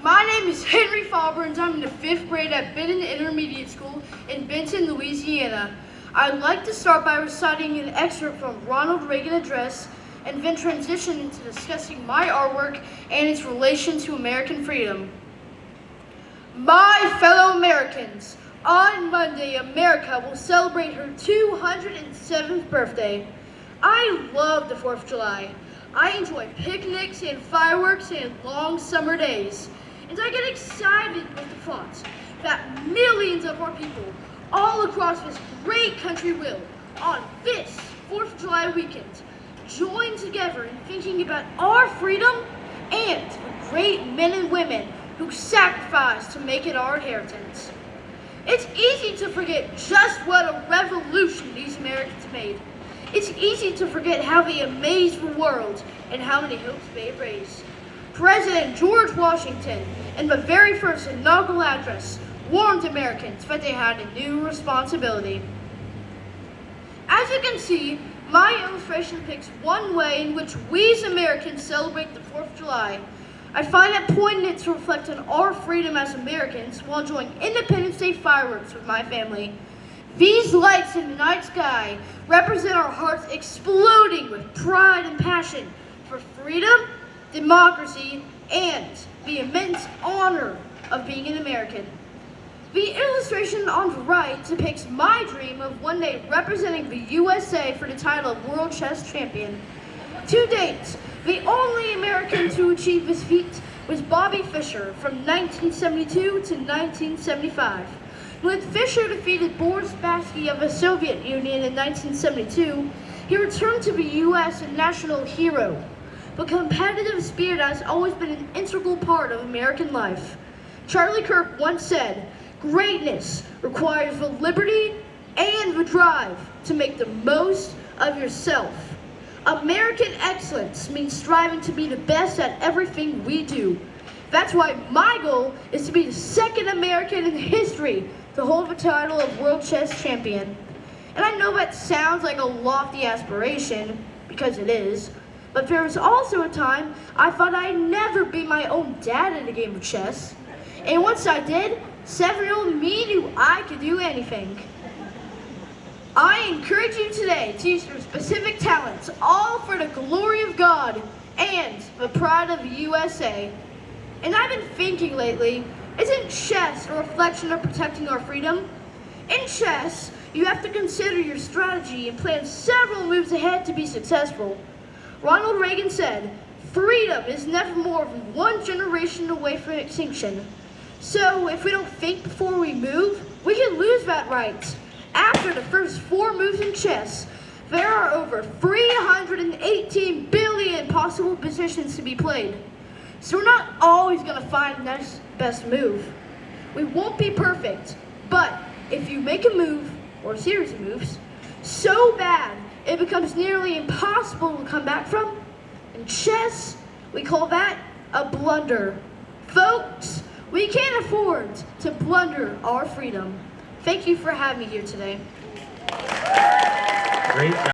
My name is Henry Fauber, and I'm in the 5th grade at Benton Intermediate School in Benton, Louisiana. I'd like to start by reciting an excerpt from Ronald Reagan address and then transition into discussing my artwork and its relation to American freedom. My fellow Americans, on Monday, America will celebrate her 207th birthday. I love the 4th of July. I enjoy picnics and fireworks and long summer days. And I get excited with the thought that millions of our people all across this great country will, on this 4th of July weekend, join together in thinking about our freedom and the great men and women who sacrificed to make it our inheritance. It's easy to forget just what a revolution these Americans made. It's easy to forget how they amazed the world and how many hopes they raised. President George Washington, in the very first inaugural address, warned Americans that they had a new responsibility. As you can see, my illustration depicts one way in which we as Americans celebrate the 4th of July. I find it poignant to reflect on our freedom as Americans while enjoying Independence Day fireworks with my family. These lights in the night sky represent our hearts exploding with pride and passion for freedom, democracy, and the immense honor of being an American. The illustration on the right depicts my dream of one day representing the USA for the title of World Chess Champion. To date, the only American to achieve this feat was Bobby Fischer from 1972 to 1975. When Fischer defeated Boris Spassky of the Soviet Union in 1972, he returned to the U.S. a national hero. The competitive spirit has always been an integral part of American life. Charlie Kirk once said, "Greatness requires the liberty and the drive to make the most of yourself." American excellence means striving to be the best at everything we do. That's why my goal is to be the second American in history to hold the title of World Chess Champion. And I know that sounds like a lofty aspiration, because it is, but there was also a time I thought I'd never be my own dad in a game of chess. And once I did, 7-year-old me knew I could do anything. I encourage you today to use your specific talents, all for the glory of God and the pride of the USA. And I've been thinking lately, isn't chess a reflection of protecting our freedom? In chess, you have to consider your strategy and plan several moves ahead to be successful. Ronald Reagan said, "Freedom is never more than one generation away from extinction." So if we don't think before we move, we can lose that right. After the first 4 moves in chess, there are over 318 billion possible positions to be played. So we're not always going to find the next best move. We won't be perfect, but if you make a move, or a series of moves, so bad it becomes nearly impossible to come back from, in chess, we call that a blunder. Folks, we can't afford to blunder our freedom. Thank you for having me here today. Great job.